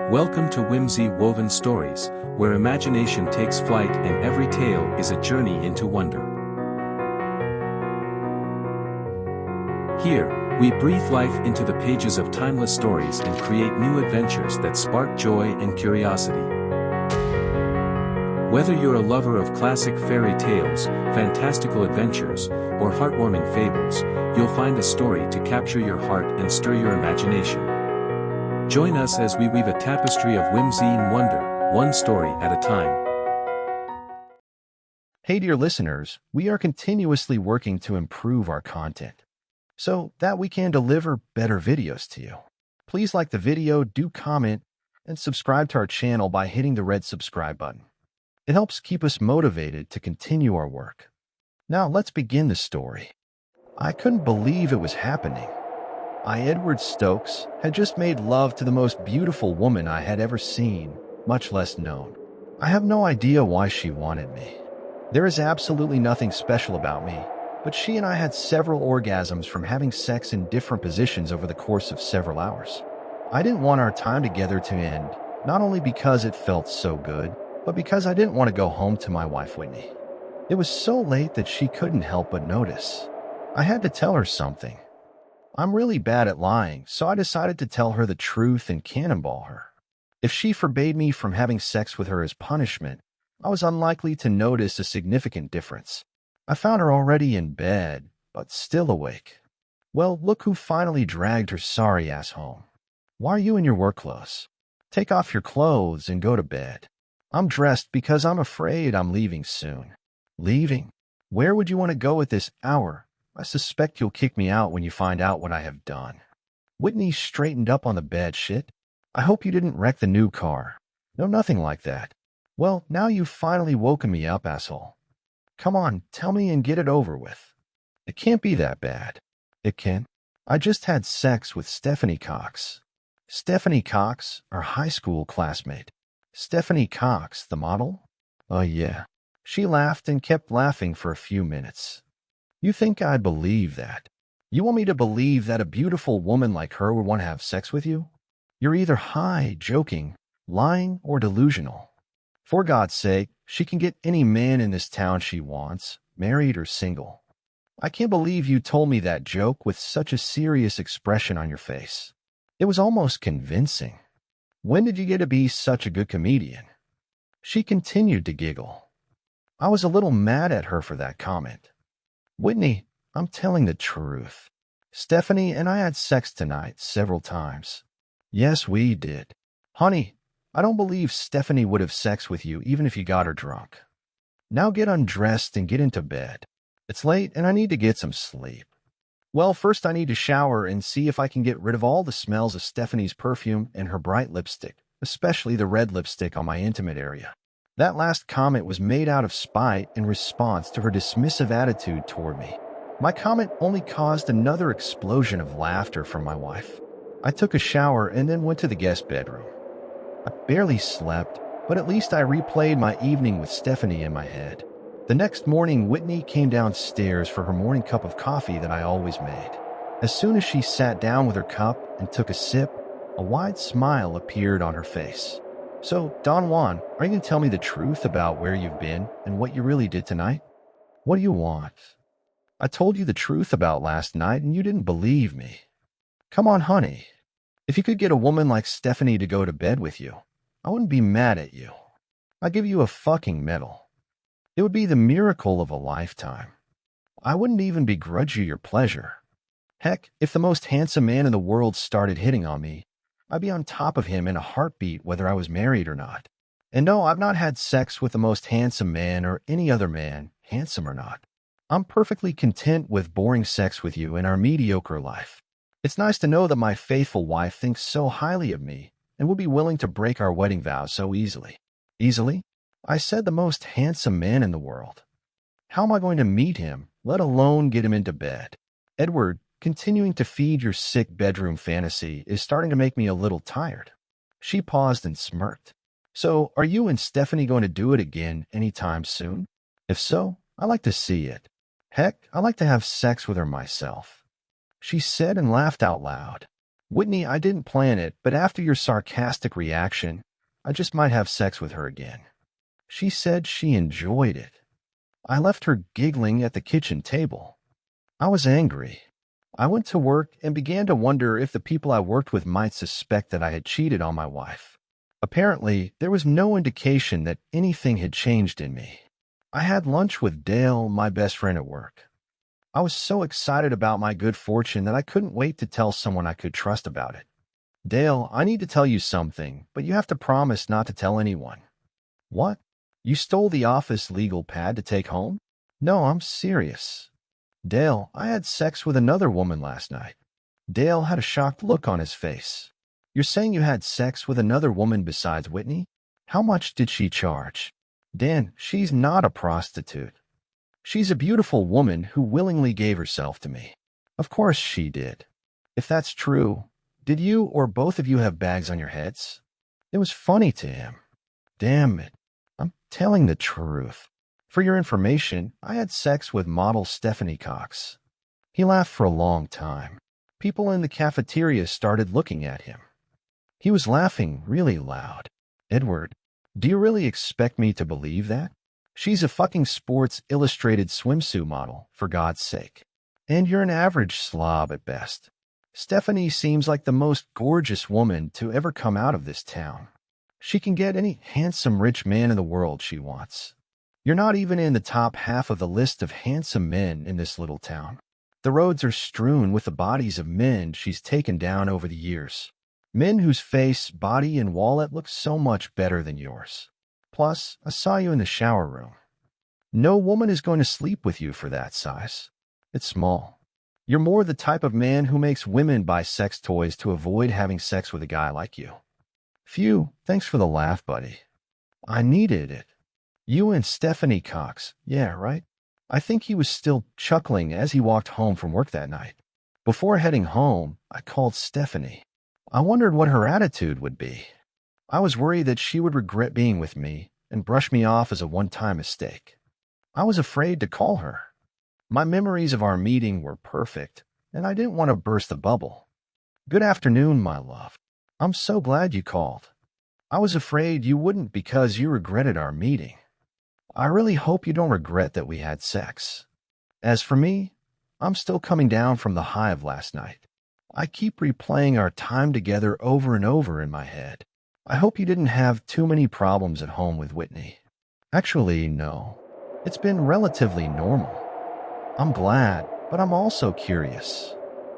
Welcome to Whimsy Woven Stories, where imagination takes flight and every tale is a journey into wonder. Here, we breathe life into the pages of timeless stories and create new adventures that spark joy and curiosity. Whether you're a lover of classic fairy tales, fantastical adventures, or heartwarming fables, you'll find a story to capture your heart and stir your imagination. Join us as we weave a tapestry of whimsy and wonder, one story at a time. Hey dear listeners, we are continuously working to improve our content so that we can deliver better videos to you. Please like the video, do comment, and subscribe to our channel by hitting the red subscribe button. It helps keep us motivated to continue our work. Now let's begin the story. I couldn't believe it was happening. Edward Stokes had just made love to the most beautiful woman I had ever seen, much less known. I have no idea why she wanted me. There is absolutely nothing special about me, but she and I had several orgasms from having sex in different positions over the course of several hours. I didn't want our time together to end, not only because it felt so good, but because I didn't want to go home to my wife Whitney. It was so late that she couldn't help but notice. I had to tell her something. I'm really bad at lying, so I decided to tell her the truth and cannonball her. If she forbade me from having sex with her as punishment, I was unlikely to notice a significant difference. I found her already in bed, but still awake. Well, look who finally dragged her sorry ass home. Why are you in your work clothes? Take off your clothes and go to bed. I'm dressed because I'm afraid I'm leaving soon. Leaving? Where would you want to go at this hour? I suspect you'll kick me out when you find out what I have done. Whitney straightened up on the bed. Shit. I hope you didn't wreck the new car. No, nothing like that. Well, now you've finally woken me up, asshole. Come on, tell me and get it over with. It can't be that bad. It can. I just had sex with Stephanie Cox. Stephanie Cox, our high school classmate. Stephanie Cox, the model? Oh, yeah. She laughed and kept laughing for a few minutes. You think I'd believe that? You want me to believe that a beautiful woman like her would want to have sex with you? You're either high, joking, lying, or delusional. For God's sake, she can get any man in this town she wants, married or single. I can't believe you told me that joke with such a serious expression on your face. It was almost convincing. When did you get to be such a good comedian? She continued to giggle. I was a little mad at her for that comment. Whitney, I'm telling the truth. Stephanie and I had sex tonight several times. Yes, we did. Honey, I don't believe Stephanie would have sex with you even if you got her drunk. Now get undressed and get into bed. It's late and I need to get some sleep. Well, first I need to shower and see if I can get rid of all the smells of Stephanie's perfume and her bright lipstick, especially the red lipstick on my intimate area. That last comment was made out of spite in response to her dismissive attitude toward me. My comment only caused another explosion of laughter from my wife. I took a shower and then went to the guest bedroom. I barely slept, but at least I replayed my evening with Stephanie in my head. The next morning, Whitney came downstairs for her morning cup of coffee that I always made. As soon as she sat down with her cup and took a sip, a wide smile appeared on her face. So, Don Juan, are you going to tell me the truth about where you've been and what you really did tonight? What do you want? I told you the truth about last night and you didn't believe me. Come on, honey. If you could get a woman like Stephanie to go to bed with you, I wouldn't be mad at you. I'd give you a fucking medal. It would be the miracle of a lifetime. I wouldn't even begrudge you your pleasure. Heck, if the most handsome man in the world started hitting on me, I'd be on top of him in a heartbeat whether I was married or not. And no, I've not had sex with the most handsome man or any other man, handsome or not. I'm perfectly content with boring sex with you in our mediocre life. It's nice to know that my faithful wife thinks so highly of me and would be willing to break our wedding vows so easily. Easily? I said the most handsome man in the world. How am I going to meet him, let alone get him into bed? Edward, continuing to feed your sick bedroom fantasy is starting to make me a little tired. She paused and smirked. So, are you and Stephanie going to do it again anytime soon? If so, I like to see it. Heck, I like to have sex with her myself. She said and laughed out loud. Whitney, I didn't plan it, but after your sarcastic reaction, I just might have sex with her again. She said she enjoyed it. I left her giggling at the kitchen table. I was angry. I went to work and began to wonder if the people I worked with might suspect that I had cheated on my wife. Apparently, there was no indication that anything had changed in me. I had lunch with Dale, my best friend at work. I was so excited about my good fortune that I couldn't wait to tell someone I could trust about it. Dale, I need to tell you something, but you have to promise not to tell anyone. What? You stole the office legal pad to take home? No, I'm serious. Dale, I had sex with another woman last night. Dale had a shocked look on his face. You're saying you had sex with another woman besides Whitney? How much did she charge? Dan, she's not a prostitute. She's a beautiful woman who willingly gave herself to me. Of course she did. If that's true, did you or both of you have bags on your heads? It was funny to him. Damn it. I'm telling the truth. For your information, I had sex with model Stephanie Cox. He laughed for a long time. People in the cafeteria started looking at him. He was laughing really loud. Edward, do you really expect me to believe that? She's a fucking Sports Illustrated swimsuit model, for God's sake. And you're an average slob at best. Stephanie seems like the most gorgeous woman to ever come out of this town. She can get any handsome rich man in the world she wants. You're not even in the top half of the list of handsome men in this little town. The roads are strewn with the bodies of men she's taken down over the years. Men whose face, body, and wallet look so much better than yours. Plus, I saw you in the shower room. No woman is going to sleep with you for that size. It's small. You're more the type of man who makes women buy sex toys to avoid having sex with a guy like you. Phew, thanks for the laugh, buddy. I needed it. You and Stephanie Cox, yeah, right? I think he was still chuckling as he walked home from work that night. Before heading home, I called Stephanie. I wondered what her attitude would be. I was worried that she would regret being with me and brush me off as a one-time mistake. I was afraid to call her. My memories of our meeting were perfect, and I didn't want to burst the bubble. Good afternoon, my love. I'm so glad you called. I was afraid you wouldn't because you regretted our meeting. I really hope you don't regret that we had sex. As for me, I'm still coming down from the high of last night. I keep replaying our time together over and over in my head. I hope you didn't have too many problems at home with Whitney. Actually, no. It's been relatively normal. I'm glad, but I'm also curious.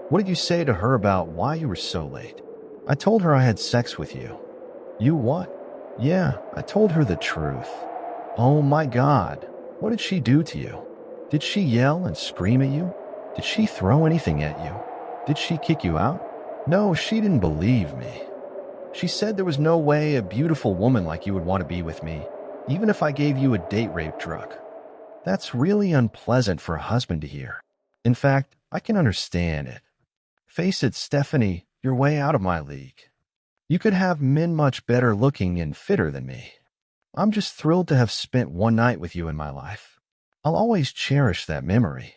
What did you say to her about why you were so late? I told her I had sex with you. You what? Yeah, I told her the truth. Oh my God, what did she do to you? Did she yell and scream at you? Did she throw anything at you? Did she kick you out? No, she didn't believe me. She said there was no way a beautiful woman like you would want to be with me, even if I gave you a date rape drug. That's really unpleasant for a husband to hear. In fact, I can understand it. Face it, Stephanie, you're way out of my league. You could have men much better looking and fitter than me. I'm just thrilled to have spent one night with you in my life. I'll always cherish that memory.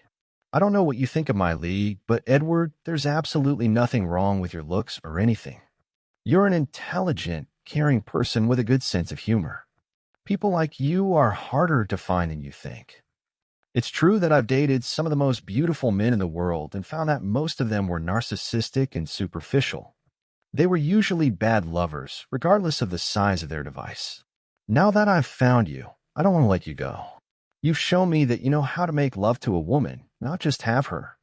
I don't know what you think of my league, but Edward, there's absolutely nothing wrong with your looks or anything. You're an intelligent, caring person with a good sense of humor. People like you are harder to find than you think. It's true that I've dated some of the most beautiful men in the world and found that most of them were narcissistic and superficial. They were usually bad lovers, regardless of the size of their device. Now that I've found you, I don't want to let you go. You've shown me that you know how to make love to a woman, not just have her.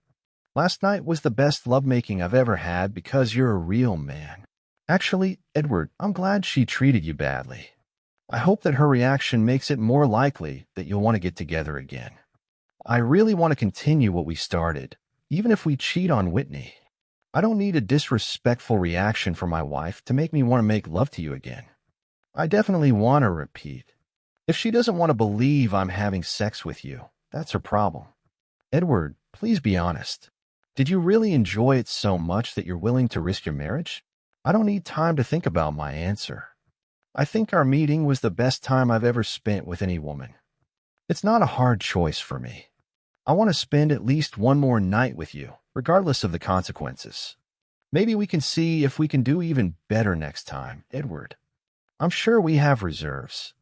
Last night was the best lovemaking I've ever had because you're a real man. Actually, Edward, I'm glad she treated you badly. I hope that her reaction makes it more likely that you'll want to get together again. I really want to continue what we started, even if we cheat on Whitney. I don't need a disrespectful reaction from my wife to make me want to make love to you again. I definitely want to repeat. If she doesn't want to believe I'm having sex with you, that's her problem. Edward, please be honest. Did you really enjoy it so much that you're willing to risk your marriage? I don't need time to think about my answer. I think our meeting was the best time I've ever spent with any woman. It's not a hard choice for me. I want to spend at least one more night with you, regardless of the consequences. Maybe we can see if we can do even better next time, Edward. I'm sure we have reserves.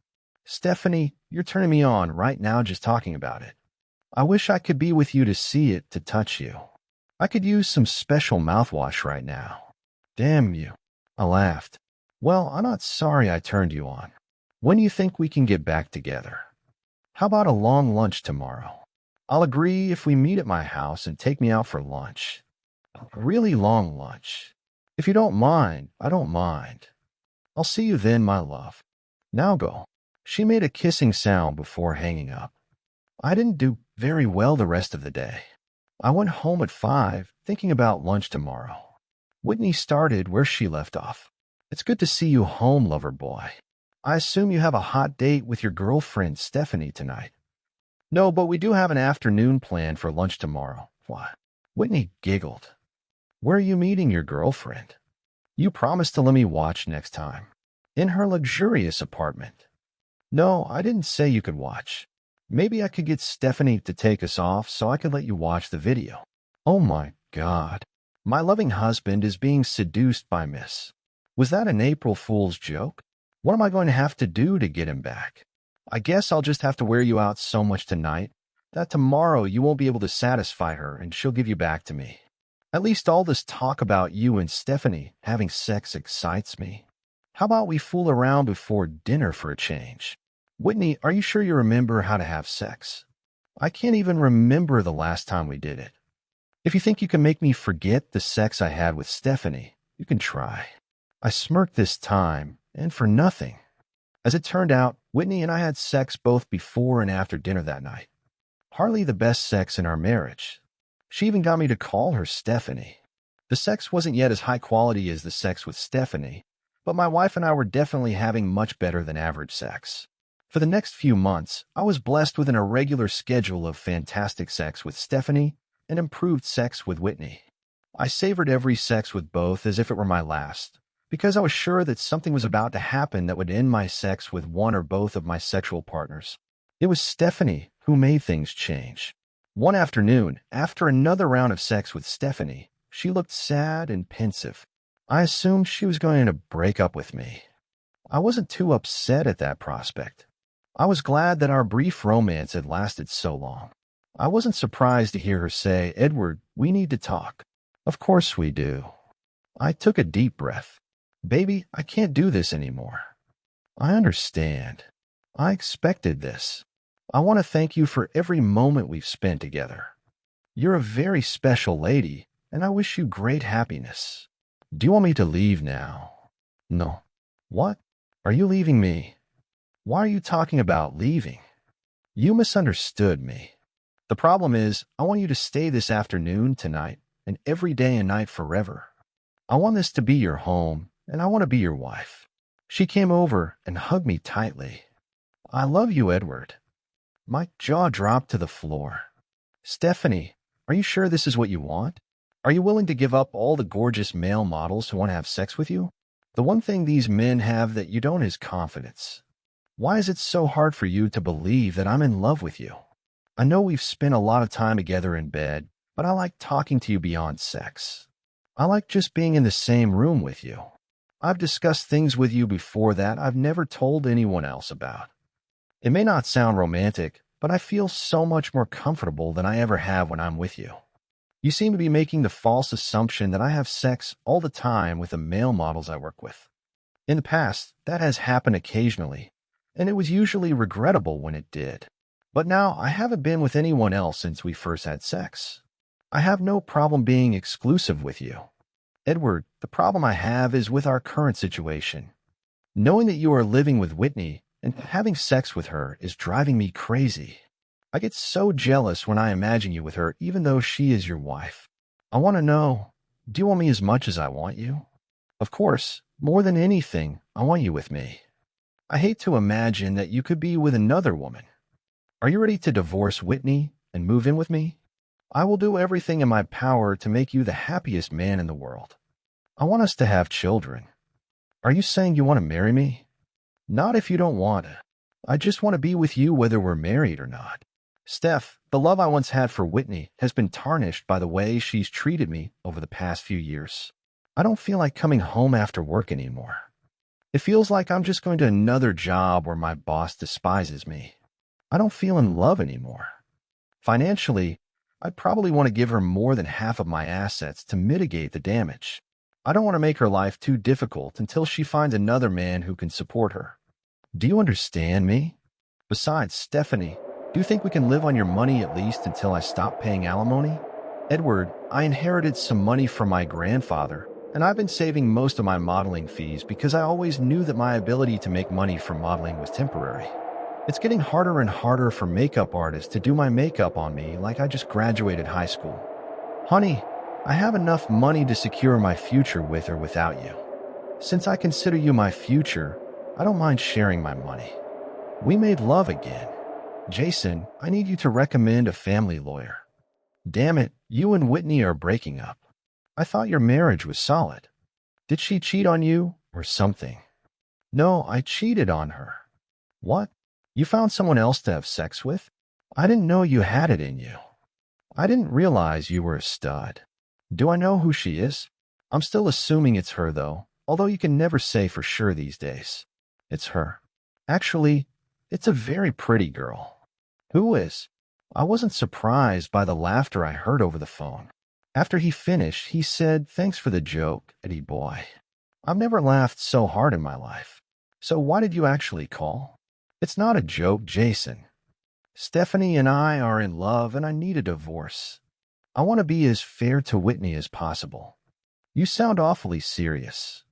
Stephanie, you're turning me on right now just talking about it. I wish I could be with you to see it, to touch you. I could use some special mouthwash right now. Damn you. I laughed. Well, I'm not sorry I turned you on. When do you think we can get back together? How about a long lunch tomorrow? I'll agree if we meet at my house and take me out for lunch. A really long lunch. If you don't mind, I don't mind. I'll see you then, my love. Now go. She made a kissing sound before hanging up. I didn't do very well the rest of the day. I went home at 5, thinking about lunch tomorrow. Whitney started where she left off. It's good to see you home, lover boy. I assume you have a hot date with your girlfriend, Stephanie, tonight. No, but we do have an afternoon plan for lunch tomorrow. What? Whitney giggled. Where are you meeting your girlfriend? You promised to let me watch next time. In her luxurious apartment. No, I didn't say you could watch. Maybe I could get Stephanie to take us off so I could let you watch the video. Oh my God. My loving husband is being seduced by Miss. Was that an April Fool's joke? What am I going to have to do to get him back? I guess I'll just have to wear you out so much tonight that tomorrow you won't be able to satisfy her and she'll give you back to me. At least all this talk about you and Stephanie having sex excites me. How about we fool around before dinner for a change? Whitney, are you sure you remember how to have sex? I can't even remember the last time we did it. If you think you can make me forget the sex I had with Stephanie, you can try. I smirked this time, and for nothing. As it turned out, Whitney and I had sex both before and after dinner that night. Hardly the best sex in our marriage. She even got me to call her Stephanie. The sex wasn't yet as high quality as the sex with Stephanie, but my wife and I were definitely having much better than average sex. For the next few months, I was blessed with an irregular schedule of fantastic sex with Stephanie and improved sex with Whitney. I savored every sex with both as if it were my last, because I was sure that something was about to happen that would end my sex with one or both of my sexual partners. It was Stephanie who made things change. One afternoon, after another round of sex with Stephanie, she looked sad and pensive. I assumed she was going to break up with me. I wasn't too upset at that prospect. I was glad that our brief romance had lasted so long. I wasn't surprised to hear her say, "Edward, we need to talk." Of course we do. I took a deep breath. Baby, I can't do this anymore. I understand. I expected this. I want to thank you for every moment we've spent together. You're a very special lady, and I wish you great happiness. Do you want me to leave now? No. What? Are you leaving me? Why are you talking about leaving? You misunderstood me. The problem is, I want you to stay this afternoon, tonight, and every day and night forever. I want this to be your home, and I want to be your wife. She came over and hugged me tightly. I love you, Edward. My jaw dropped to the floor. Stephanie, are you sure this is what you want? Are you willing to give up all the gorgeous male models who want to have sex with you? The one thing these men have that you don't is confidence. Why is it so hard for you to believe that I'm in love with you? I know we've spent a lot of time together in bed, but I like talking to you beyond sex. I like just being in the same room with you. I've discussed things with you before that I've never told anyone else about. It may not sound romantic, but I feel so much more comfortable than I ever have when I'm with you. You seem to be making the false assumption that I have sex all the time with the male models I work with. In the past, that has happened occasionally, and it was usually regrettable when it did. But now I haven't been with anyone else since we first had sex. I have no problem being exclusive with you. Edward, the problem I have is with our current situation. Knowing that you are living with Whitney and having sex with her is driving me crazy. I get so jealous when I imagine you with her, even though she is your wife. I want to know, do you want me as much as I want you? Of course, more than anything, I want you with me. I hate to imagine that you could be with another woman. Are you ready to divorce Whitney and move in with me? I will do everything in my power to make you the happiest man in the world. I want us to have children. Are you saying you want to marry me? Not if you don't want to. I just want to be with you whether we're married or not. Steph, the love I once had for Whitney has been tarnished by the way she's treated me over the past few years. I don't feel like coming home after work anymore. It feels like I'm just going to another job where my boss despises me. I don't feel in love anymore. Financially, I'd probably want to give her more than half of my assets to mitigate the damage. I don't want to make her life too difficult until she finds another man who can support her. Do you understand me? Besides, Stephanie, do you think we can live on your money at least until I stop paying alimony? Edward, I inherited some money from my grandfather, and I've been saving most of my modeling fees because I always knew that my ability to make money from modeling was temporary. It's getting harder and harder for makeup artists to do my makeup on me like I just graduated high school. Honey, I have enough money to secure my future with or without you. Since I consider you my future, I don't mind sharing my money. We made love again. Jason, I need you to recommend a family lawyer. Damn it, you and Whitney are breaking up. I thought your marriage was solid. Did she cheat on you or something? No, I cheated on her. What? You found someone else to have sex with? I didn't know you had it in you. I didn't realize you were a stud. Do I know who she is? I'm still assuming it's her, though, although you can never say for sure these days. It's her. Actually, it's a very pretty girl. Who is? I wasn't surprised by the laughter I heard over the phone. After he finished, he said, "Thanks for the joke, Eddie boy. I've never laughed so hard in my life. So why did you actually call?" It's not a joke, Jason. Stephanie and I are in love and I need a divorce. I want to be as fair to Whitney as possible. You sound awfully serious.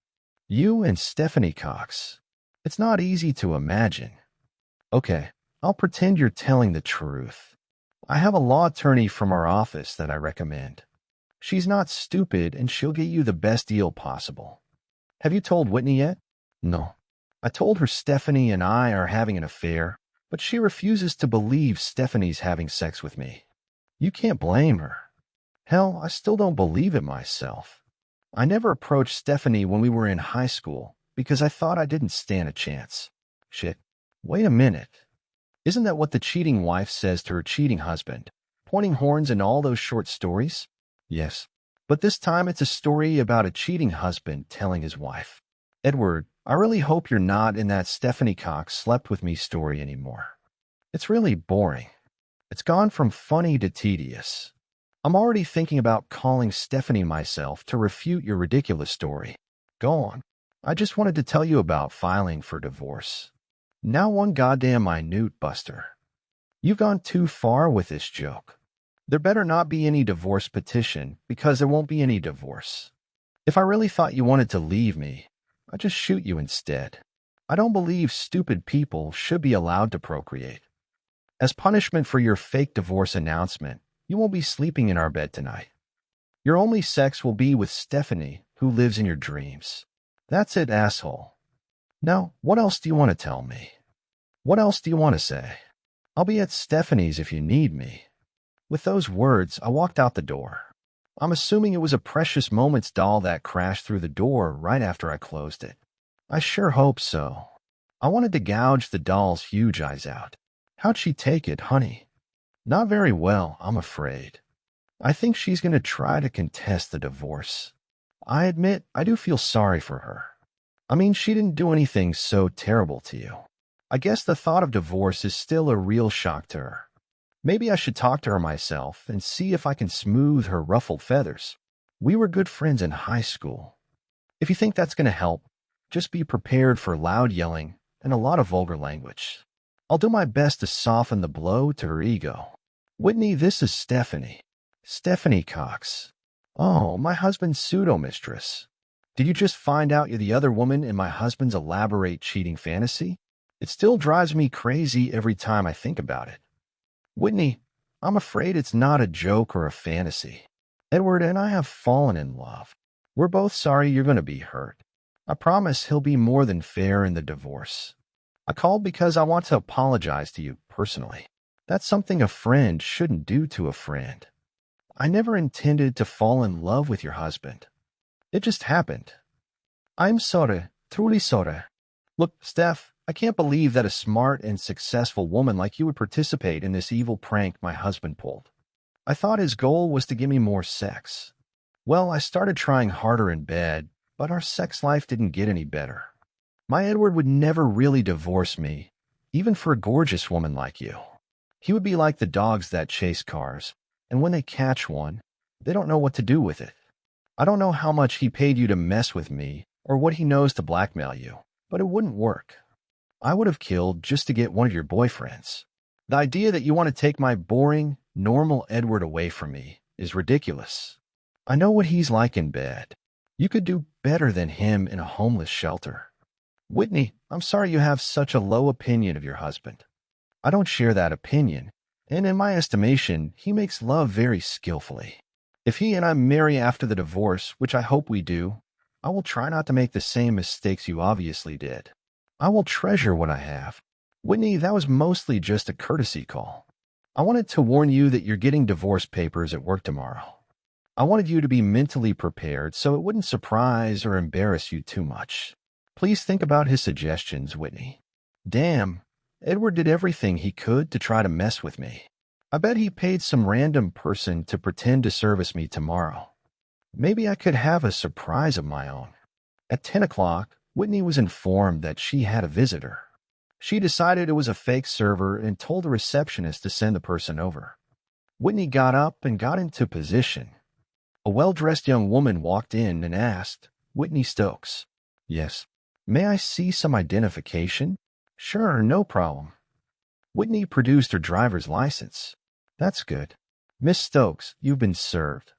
You and Stephanie Cox. It's not easy to imagine. Okay, I'll pretend you're telling the truth. I have a law attorney from our office that I recommend. She's not stupid and she'll get you the best deal possible. Have you told Whitney yet? No. I told her Stephanie and I are having an affair, but she refuses to believe Stephanie's having sex with me. You can't blame her. Hell, I still don't believe it myself. I never approached Stephanie when we were in high school because I thought I didn't stand a chance. Shit. Wait a minute. Isn't that what the cheating wife says to her cheating husband, pointing horns in all those short stories? Yes. But this time it's a story about a cheating husband telling his wife. Edward, I really hope you're not in that Stephanie Cox slept with me story anymore. It's really boring. It's gone from funny to tedious. I'm already thinking about calling Stephanie myself to refute your ridiculous story. Go on. I just wanted to tell you about filing for divorce. Now one goddamn minute, Buster. You've gone too far with this joke. There better not be any divorce petition because there won't be any divorce. If I really thought you wanted to leave me, I'd just shoot you instead. I don't believe stupid people should be allowed to procreate. As punishment for your fake divorce announcement, you won't be sleeping in our bed tonight. Your only sex will be with Stephanie, who lives in your dreams. That's it, asshole. Now, what else do you want to tell me? What else do you want to say? I'll be at Stephanie's if you need me. With those words, I walked out the door. I'm assuming it was a Precious Moments doll that crashed through the door right after I closed it. I sure hope so. I wanted to gouge the doll's huge eyes out. How'd she take it, honey? Not very well, I'm afraid. I think she's going to try to contest the divorce. I admit, I do feel sorry for her. I mean, she didn't do anything so terrible to you. I guess the thought of divorce is still a real shock to her. Maybe I should talk to her myself and see if I can smooth her ruffled feathers. We were good friends in high school. If you think that's going to help, just be prepared for loud yelling and a lot of vulgar language. I'll do my best to soften the blow to her ego. Whitney, this is Stephanie. Stephanie Cox. Oh, my husband's pseudo-mistress. Did you just find out you're the other woman in my husband's elaborate cheating fantasy? It still drives me crazy every time I think about it. Whitney, I'm afraid it's not a joke or a fantasy. Edward and I have fallen in love. We're both sorry you're going to be hurt. I promise he'll be more than fair in the divorce. I called because I want to apologize to you personally. That's something a friend shouldn't do to a friend. I never intended to fall in love with your husband. It just happened. I'm sorry, truly sorry. Look, Steph, I can't believe that a smart and successful woman like you would participate in this evil prank my husband pulled. I thought his goal was to give me more sex. Well, I started trying harder in bed, but our sex life didn't get any better. My Edward would never really divorce me, even for a gorgeous woman like you. He would be like the dogs that chase cars, and when they catch one, they don't know what to do with it. I don't know how much he paid you to mess with me or what he knows to blackmail you, but it wouldn't work. I would have killed just to get one of your boyfriends. The idea that you want to take my boring, normal Edward away from me is ridiculous. I know what he's like in bed. You could do better than him in a homeless shelter. Whitney, I'm sorry you have such a low opinion of your husband. I don't share that opinion, and in my estimation, he makes love very skillfully. If he and I marry after the divorce, which I hope we do, I will try not to make the same mistakes you obviously did. I will treasure what I have. Whitney, that was mostly just a courtesy call. I wanted to warn you that you're getting divorce papers at work tomorrow. I wanted you to be mentally prepared so it wouldn't surprise or embarrass you too much. Please think about his suggestions, Whitney. Damn, Edward did everything he could to try to mess with me. I bet he paid some random person to pretend to service me tomorrow. Maybe I could have a surprise of my own. At 10 o'clock, Whitney was informed that she had a visitor. She decided it was a fake server and told the receptionist to send the person over. Whitney got up and got into position. A well-dressed young woman walked in and asked, "Whitney Stokes?" "Yes." "May I see some identification?" "Sure, no problem." Whitney produced her driver's license. "That's good. Miss Stokes, you've been served."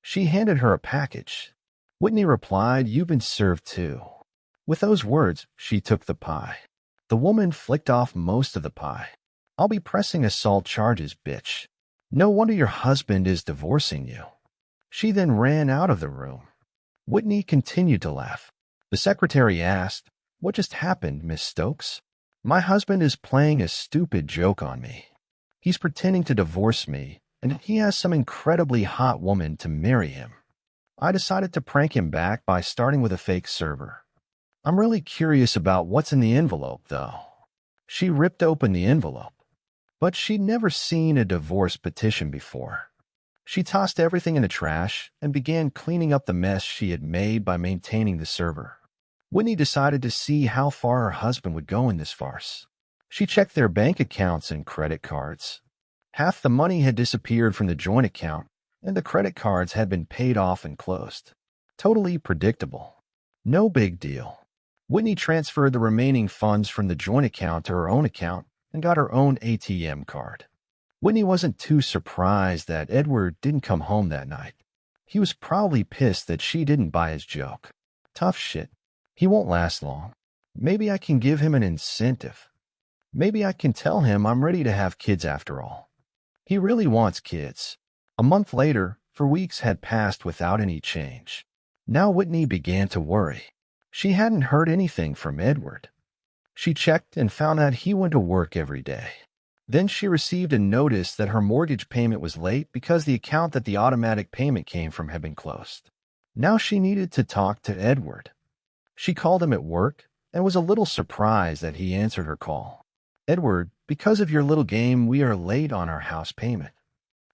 She handed her a package. Whitney replied, "You've been served too." With those words, she took the pie. The woman flicked off most of the pie. "I'll be pressing assault charges, bitch. No wonder your husband is divorcing you." She then ran out of the room. Whitney continued to laugh. The secretary asked, "What just happened, Miss Stokes?" "My husband is playing a stupid joke on me. He's pretending to divorce me, and he has some incredibly hot woman to marry him. I decided to prank him back by starting with a fake server. I'm really curious about what's in the envelope, though." She ripped open the envelope. But she'd never seen a divorce petition before. She tossed everything in the trash and began cleaning up the mess she had made by maintaining the server. Whitney decided to see how far her husband would go in this farce. She checked their bank accounts and credit cards. Half the money had disappeared from the joint account, and the credit cards had been paid off and closed. Totally predictable. No big deal. Whitney transferred the remaining funds from the joint account to her own account and got her own ATM card. Whitney wasn't too surprised that Edward didn't come home that night. He was probably pissed that she didn't buy his joke. Tough shit. He won't last long. Maybe I can give him an incentive. Maybe I can tell him I'm ready to have kids after all. He really wants kids. A month later, for weeks had passed without any change. Now Whitney began to worry. She hadn't heard anything from Edward. She checked and found that he went to work every day. Then she received a notice that her mortgage payment was late because the account that the automatic payment came from had been closed. Now she needed to talk to Edward. She called him at work and was a little surprised that he answered her call. "Edward, because of your little game, we are late on our house payment.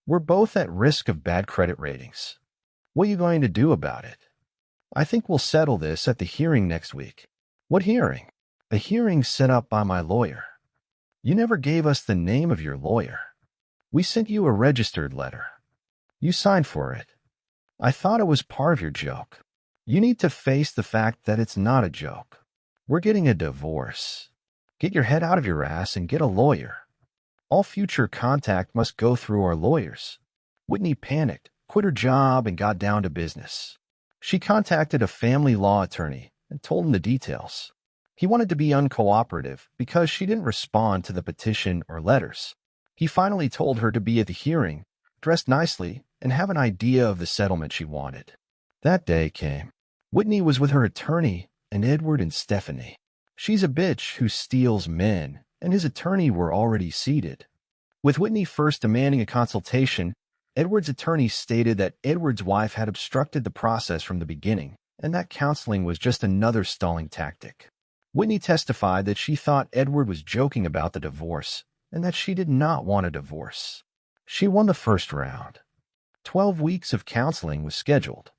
We're both at risk of bad credit ratings. What are you going to do about it?" "I think we'll settle this at the hearing next week." "What hearing?" "A hearing set up by my lawyer." "You never gave us the name of your lawyer. We sent you a registered letter. You signed for it. I thought it was part of your joke. You need to face the fact that it's not a joke. We're getting a divorce. Get your head out of your ass and get a lawyer. All future contact must go through our lawyers." Whitney panicked, quit her job, and got down to business. She contacted a family law attorney and told him the details. He wanted to be uncooperative because she didn't respond to the petition or letters. He finally told her to be at the hearing, dress nicely, and have an idea of the settlement she wanted. That day came. Whitney was with her attorney and Edward and Stephanie. She's a bitch who steals men, and his attorney were already seated. With Whitney first demanding a consultation, Edward's attorney stated that Edward's wife had obstructed the process from the beginning, and that counseling was just another stalling tactic. Whitney testified that she thought Edward was joking about the divorce and that she did not want a divorce. She won the first round. 12 weeks of counseling was scheduled.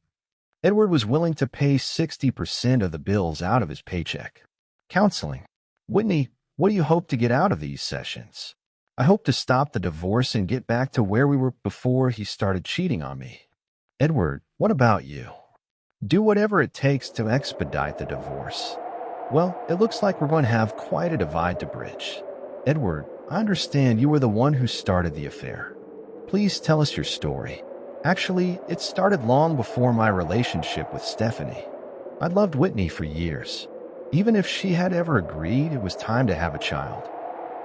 Edward was willing to pay 60% of the bills out of his paycheck. Counseling. Whitney, what do you hope to get out of these sessions? I hope to stop the divorce and get back to where we were before he started cheating on me. Edward, what about you? Do whatever it takes to expedite the divorce. Well, it looks like we're going to have quite a divide to bridge. Edward, I understand you were the one who started the affair. Please tell us your story. Actually, it started long before my relationship with Stephanie. I'd loved Whitney for years. Even if she had ever agreed it was time to have a child,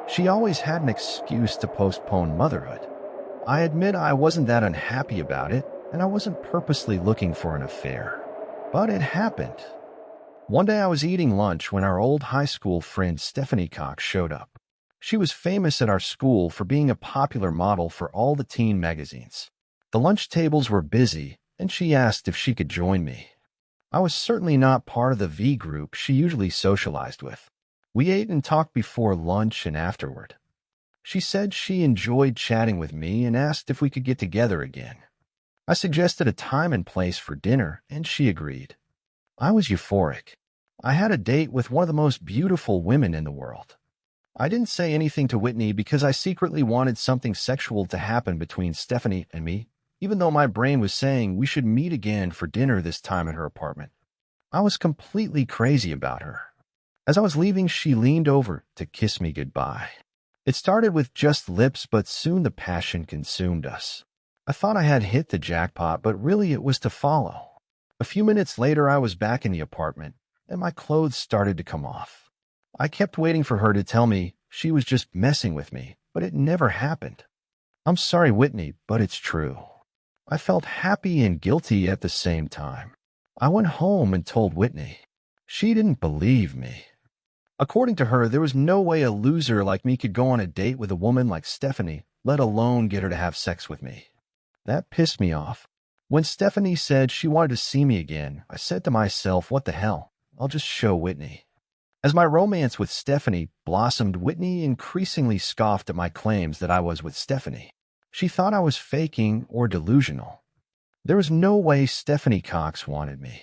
she always had an excuse to postpone motherhood. I admit I wasn't that unhappy about it, and I wasn't purposely looking for an affair. But it happened. One day I was eating lunch when our old high school friend Stephanie Cox showed up. She was famous at our school for being a popular model for all the teen magazines. The lunch tables were busy, and she asked if she could join me. I was certainly not part of the V group she usually socialized with. We ate and talked before lunch and afterward. She said she enjoyed chatting with me and asked if we could get together again. I suggested a time and place for dinner, and she agreed. I was euphoric. I had a date with one of the most beautiful women in the world. I didn't say anything to Whitney because I secretly wanted something sexual to happen between Stephanie and me, even though my brain was saying we should meet again for dinner this time at her apartment. I was completely crazy about her. As I was leaving, she leaned over to kiss me goodbye. It started with just lips, but soon the passion consumed us. I thought I had hit the jackpot, but really it was to follow. A few minutes later, I was back in the apartment, and my clothes started to come off. I kept waiting for her to tell me she was just messing with me, but it never happened. I'm sorry, Whitney, but it's true. I felt happy and guilty at the same time. I went home and told Whitney. She didn't believe me. According to her, there was no way a loser like me could go on a date with a woman like Stephanie, let alone get her to have sex with me. That pissed me off. When Stephanie said she wanted to see me again, I said to myself, what the hell? I'll just show Whitney. As my romance with Stephanie blossomed, Whitney increasingly scoffed at my claims that I was with Stephanie. She thought I was faking or delusional. There was no way Stephanie Cox wanted me.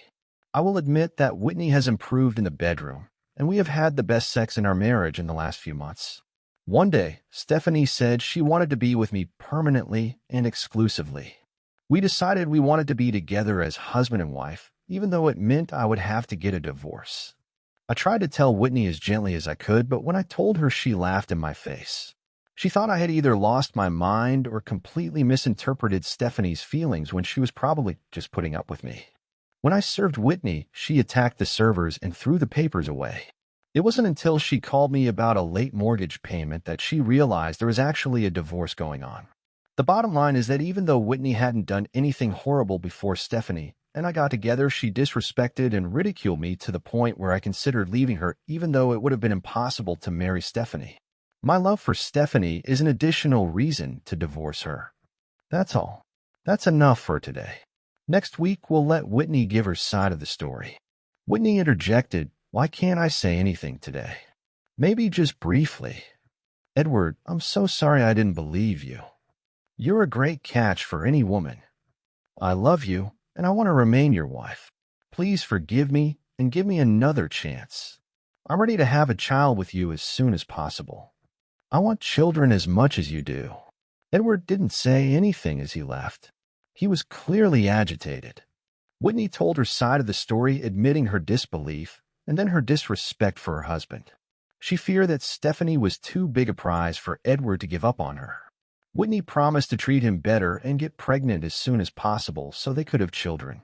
I will admit that Whitney has improved in the bedroom, and we have had the best sex in our marriage in the last few months. One day, Stephanie said she wanted to be with me permanently and exclusively. We decided we wanted to be together as husband and wife, even though it meant I would have to get a divorce. I tried to tell Whitney as gently as I could, but when I told her, she laughed in my face. She thought I had either lost my mind or completely misinterpreted Stephanie's feelings when she was probably just putting up with me. When I served Whitney, she attacked the servers and threw the papers away. It wasn't until she called me about a late mortgage payment that she realized there was actually a divorce going on. The bottom line is that even though Whitney hadn't done anything horrible before Stephanie and I got together, she disrespected and ridiculed me to the point where I considered leaving her, even though it would have been impossible to marry Stephanie. My love for Stephanie is an additional reason to divorce her. That's all. That's enough for today. Next week, we'll let Whitney give her side of the story. Whitney interjected, "Why can't I say anything today? Maybe just briefly." Edward, I'm so sorry I didn't believe you. You're a great catch for any woman. I love you, and I want to remain your wife. Please forgive me and give me another chance. I'm ready to have a child with you as soon as possible. I want children as much as you do. Edward didn't say anything as he left. He was clearly agitated. Whitney told her side of the story, admitting her disbelief and then her disrespect for her husband. She feared that Stephanie was too big a prize for Edward to give up on her. Whitney promised to treat him better and get pregnant as soon as possible so they could have children.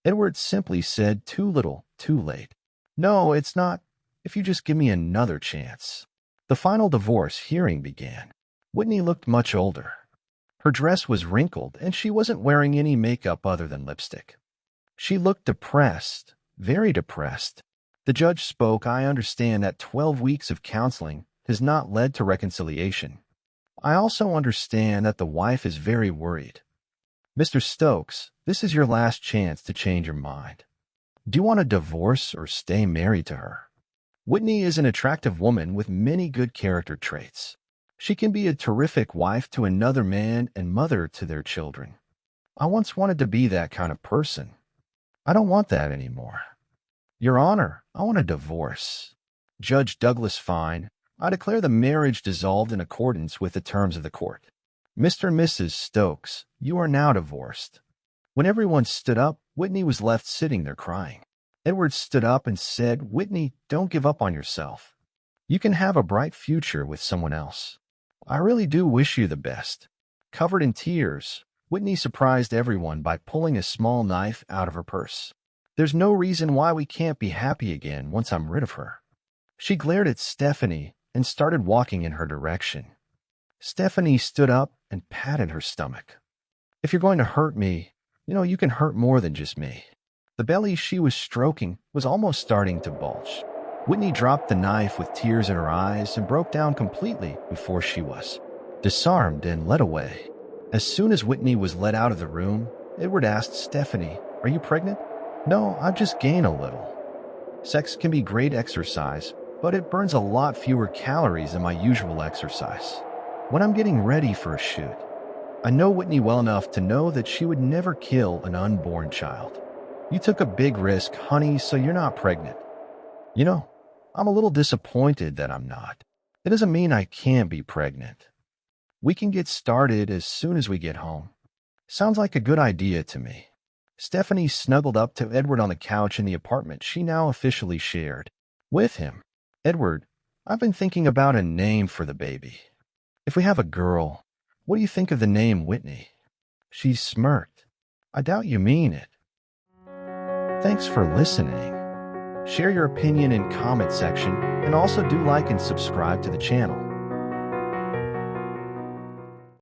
Edward simply said, "Too little, too late. No, it's not, if you just give me another chance." The final divorce hearing began. Whitney looked much older. Her dress was wrinkled, and she wasn't wearing any makeup other than lipstick. She looked depressed, very depressed. The judge spoke. I understand that 12 weeks of counseling has not led to reconciliation. I also understand that the wife is very worried. Mr. Stokes, this is your last chance to change your mind. Do you want a divorce or stay married to her? Whitney is an attractive woman with many good character traits. She can be a terrific wife to another man and mother to their children. I once wanted to be that kind of person. I don't want that anymore. Your Honor, I want a divorce. Judge Douglas Fine, I declare the marriage dissolved in accordance with the terms of the court. Mr. and Mrs. Stokes, you are now divorced. When everyone stood up, Whitney was left sitting there crying. Edward stood up and said, Whitney, don't give up on yourself. You can have a bright future with someone else. I really do wish you the best. Covered in tears, Whitney surprised everyone by pulling a small knife out of her purse. There's no reason why we can't be happy again once I'm rid of her. She glared at Stephanie and started walking in her direction. Stephanie stood up and patted her stomach. If you're going to hurt me, you can hurt more than just me. The belly she was stroking was almost starting to bulge. Whitney dropped the knife with tears in her eyes and broke down completely before she was disarmed and led away. As soon as Whitney was led out of the room, Edward asked Stephanie, "Are you pregnant?" "No, I've just gained a little." Sex can be great exercise, but it burns a lot fewer calories than my usual exercise. When I'm getting ready for a shoot, I know Whitney well enough to know that she would never kill an unborn child. You took a big risk, honey, so you're not pregnant. I'm a little disappointed that I'm not. It doesn't mean I can't be pregnant. We can get started as soon as we get home. Sounds like a good idea to me. Stephanie snuggled up to Edward on the couch in the apartment she now officially shared with him. Edward, I've been thinking about a name for the baby. If we have a girl, what do you think of the name Whitney? She smirked. I doubt you mean it. Thanks for listening. Share your opinion in comment section and also do like and subscribe to the channel.